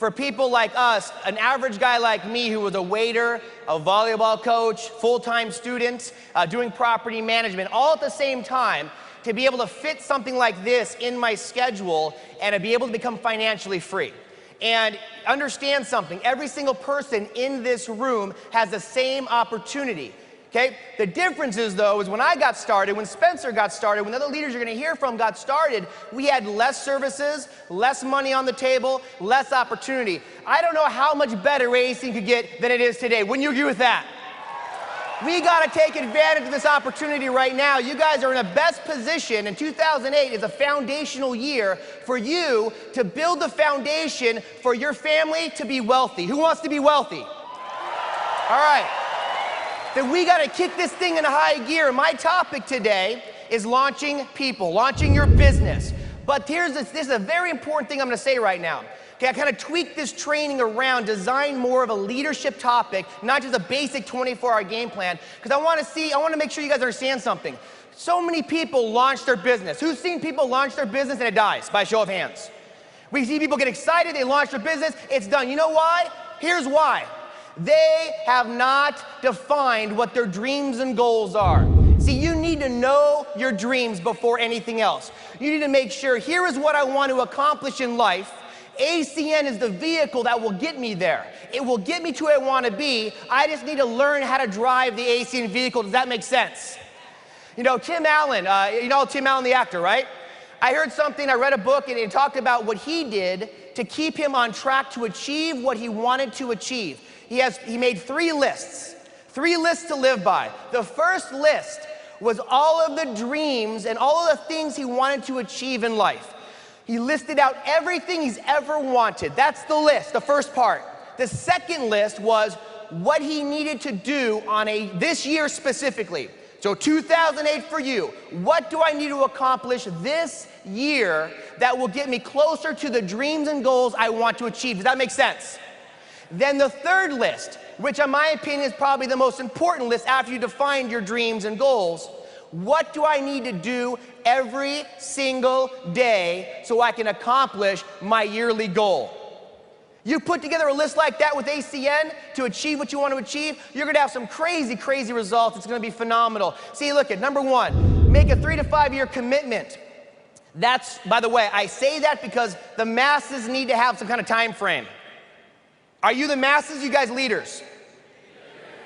for people like us, an average guy like me who was a waiter, a volleyball coach, full-time student, doing property management, all at the same time, to be able to fit something like this in my schedule and to be able to become financially free. And understand something, every single person in this room has the same opportunity. Okay? The difference is, though, is when I got started, when Spencer got started, when the other leaders you're going to hear from got started, we had less services, less money on the table, less opportunity. I don't know how much better racing could get than it is today. Wouldn't you agree with that? We got to take advantage of this opportunity right now. You guys are in the best position, and 2008 is a foundational year for you to build the foundation for your family to be wealthy. Who wants to be wealthy? All right. Then we got to kick this thing into high gear. My topic today is launching people, launching your business. But this is a very important thing I'm going to say right now. Okay, I kind of tweaked this training around, designed more of a leadership topic, not just a basic 24-hour game plan, because I want to make sure you guys understand something. So many people launch their business. Who's seen people launch their business and it dies? By a show of hands. We see people get excited, they launch their business, it's done. You know why? Here's why. They have not defined what their dreams and goals are. See, you need to know your dreams before anything else. You need to make sure, here is what I want to accomplish in life. ACN is the vehicle that will get me there. It will get me to where I want to be. I just need to learn how to drive the ACN vehicle. Does that make sense? You know, Tim Allen, you know Tim Allen, the actor, right? I heard something, I read a book, and it talked about what he did to keep him on track to achieve what he wanted to achieve. He made 3 lists to live by. The first list was all of the dreams and all of the things he wanted to achieve in life. He listed out everything he's ever wanted. That's the list, the first part. The second list was what he needed to do on this year specifically. So 2008 for you, what do I need to accomplish this year that will get me closer to the dreams and goals I want to achieve? Does that make sense? Then the third list, which in my opinion is probably the most important list after you define your dreams and goals. What do I need to do every single day so I can accomplish my yearly goal? You put together a list like that with ACN to achieve what you want to achieve, you're going to have some crazy, crazy results. It's going to be phenomenal. See, look at number 1, make a 3 to 5 year commitment. That's, by the way, I say that because the masses need to have some kind of time frame. Are you the masses, you guys leaders?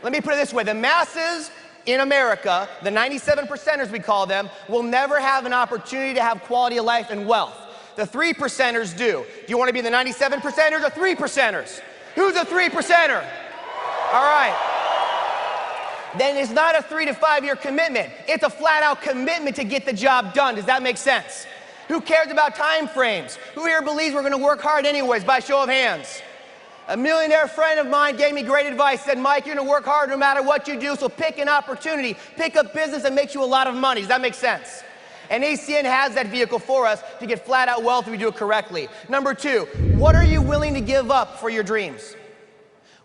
Let me put it this way, the masses in America, the 97%ers we call them, will never have an opportunity to have quality of life and wealth. The 3%ers do. Do you want to be the 97%ers or 3%ers? Who's a 3%er? All right. Then it's not a 3 to 5 year commitment. It's a flat out commitment to get the job done. Does that make sense? Who cares about time frames? Who here believes we're going to work hard anyways, by show of hands? A millionaire friend of mine gave me great advice, said, Mike, you're going to work hard no matter what you do, so pick an opportunity, pick a business that makes you a lot of money. Does that make sense? And ACN has that vehicle for us to get flat out wealth if we do it correctly. Number 2, what are you willing to give up for your dreams?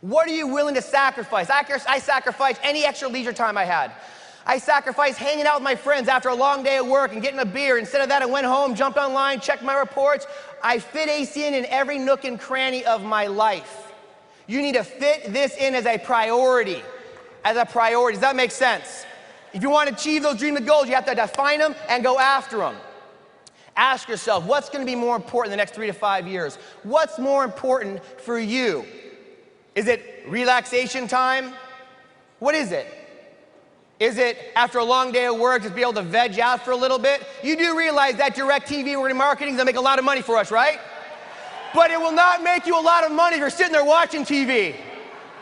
What are you willing to sacrifice? I sacrificed any extra leisure time I had. I sacrificed hanging out with my friends after a long day at work and getting a beer. Instead of that, I went home, jumped online, checked my reports. I fit ACN in every nook and cranny of my life. You need to fit this in as a priority. As a priority. Does that make sense? If you want to achieve those dreams and goals, you have to define them and go after them. Ask yourself, what's going to be more important in the next 3 to 5 years? What's more important for you? Is it relaxation time? What is it? Is it after a long day of work, just be able to veg out for a little bit? You do realize that DirecTV marketing is going to make a lot of money for us, right? But it will not make you a lot of money if you're sitting there watching TV.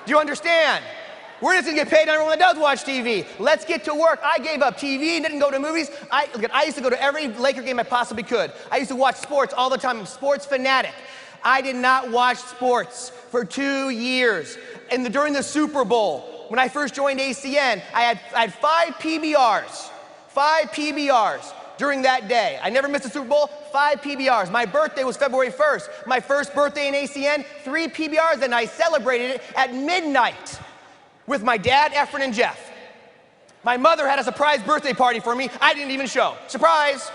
Do you understand? We're just going to get paid on everyone that does watch TV. Let's get to work. I gave up TV, didn't go to movies. I used to go to every Laker game I possibly could. I used to watch sports all the time. I'm a sports fanatic. I did not watch sports for 2 years. During the Super Bowl, when I first joined ACN, I had 5 PBRs. 5 PBRs during that day. I never missed a Super Bowl, 5 PBRs. My birthday was February 1st. My first birthday in ACN, 3 PBRs, and I celebrated it at midnight with my dad, Efren, and Jeff. My mother had a surprise birthday party for me. I didn't even show. Surprise!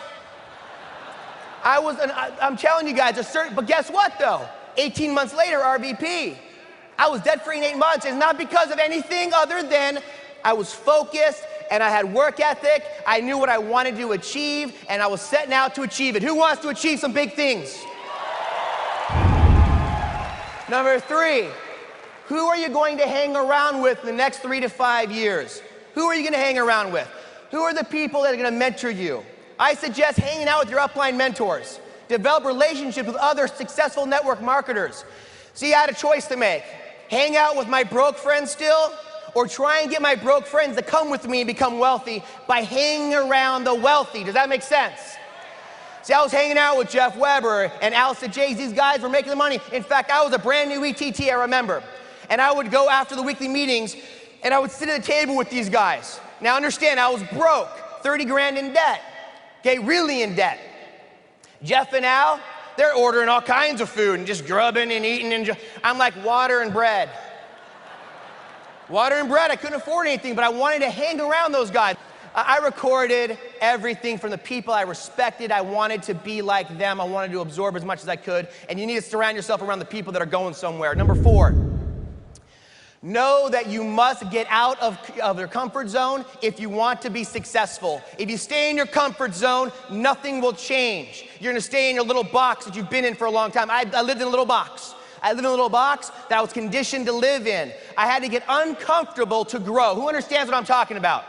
I'm telling you guys, but guess what though? 18 months later, RVP. I was debt-free in 8 months. It's not because of anything other than I was focused and I had work ethic. I knew what I wanted to achieve and I was setting out to achieve it. Who wants to achieve some big things? Number 3, who are you going to hang around with in the next 3 to 5 years? Who are you going to hang around with? Who are the people that are going to mentor you? I suggest hanging out with your upline mentors. Develop relationships with other successful network marketers. See, I had a choice to make. Hang out with my broke friends still, or try and get my broke friends to come with me and become wealthy by hanging around the wealthy. Does that make sense? See, I was hanging out with Jeff Weber and Alistair Jays. These guys were making the money. In fact, I was a brand new ETT, I remember. And I would go after the weekly meetings, and I would sit at the table with these guys. Now understand, I was broke, 30 grand in debt. Okay, really in debt. Jeff and Al, they're ordering all kinds of food and just grubbing and eating. And I'm like, water and bread. Water and bread, I couldn't afford anything, but I wanted to hang around those guys. I recorded everything from the people I respected. I wanted to be like them. I wanted to absorb as much as I could. And you need to surround yourself around the people that are going somewhere. Number 4, know that you must get out of your comfort zone if you want to be successful. If you stay in your comfort zone, nothing will change. You're gonna stay in your little box that you've been in for a long time. I lived in a little box. I lived in a little box that I was conditioned to live in. I had to get uncomfortable to grow. Who understands what I'm talking about?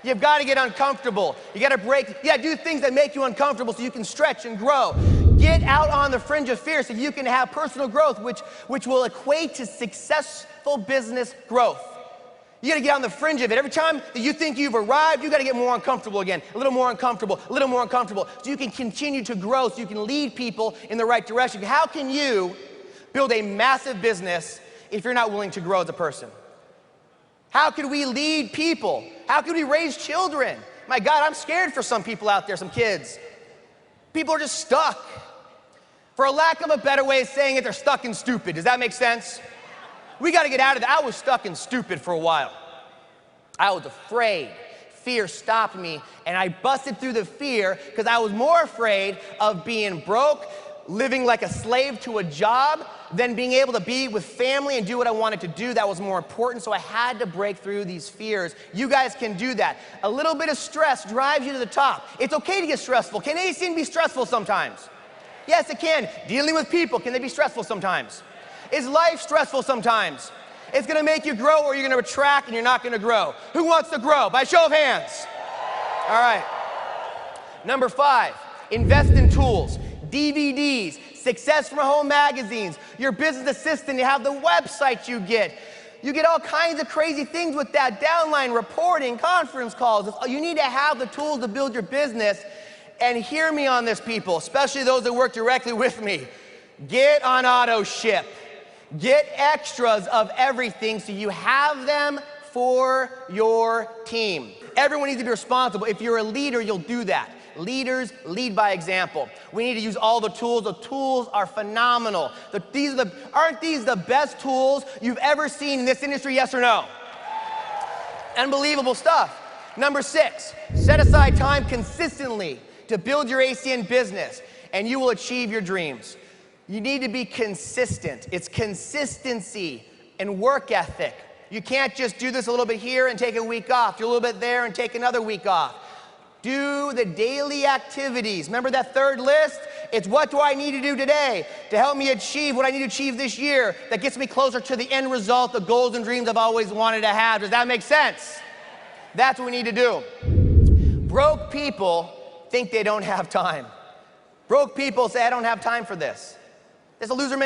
You've got to get uncomfortable. You got to break, you got to do things that make you uncomfortable so you can stretch and grow. Get out on the fringe of fear so you can have personal growth, which will equate to successful business growth. You got to get on the fringe of it. Every time that you think you've arrived, you got to get more uncomfortable again, a little more uncomfortable, a little more uncomfortable, so you can continue to grow, so you can lead people in the right direction. How can you build a massive business if you're not willing to grow as a person? How could we lead people? How could we raise children? My God, I'm scared for some people out there, some kids. People are just stuck. For a lack of a better way of saying it, they're stuck and stupid. Does that make sense? We got to get out of that. I was stuck and stupid for a while. I was afraid. Fear stopped me, and I busted through the fear because I was more afraid of being broke, living like a slave to a job, than being able to be with family and do what I wanted to do. That was more important, so I had to break through these fears. You guys can do that. A little bit of stress drives you to the top. It's okay to get stressful. Can anything be stressful sometimes? Yes, it can. Dealing with people, can they be stressful sometimes? Is life stressful sometimes? It's gonna make you grow, or you're gonna retract and you're not gonna grow. Who wants to grow? By show of hands. All right. Number 5, invest in tools. DVDs, Success from Home magazines, your business assistant, you have the website you get. You get all kinds of crazy things with that, downline reporting, conference calls. You need to have the tools to build your business. And hear me on this, people, especially those that work directly with me. Get on auto ship. Get extras of everything so you have them for your team. Everyone needs to be responsible. If you're a leader, you'll do that. Leaders lead by example. We need to use all the tools. The tools are phenomenal. Aren't these the best tools you've ever seen in this industry, yes or no? Unbelievable stuff. Number 6, set aside time consistently to build your ACN business, and you will achieve your dreams. You need to be consistent. It's consistency and work ethic. You can't just do this a little bit here and take a week off, do a little bit there and take another week off. Do the daily activities. Remember that 3rd list? It's what do I need to do today to help me achieve what I need to achieve this year that gets me closer to the end result, the goals and dreams I've always wanted to have. Does that make sense? That's what we need to do. Broke people think they don't have time. Broke people say, I don't have time for this. There's a loser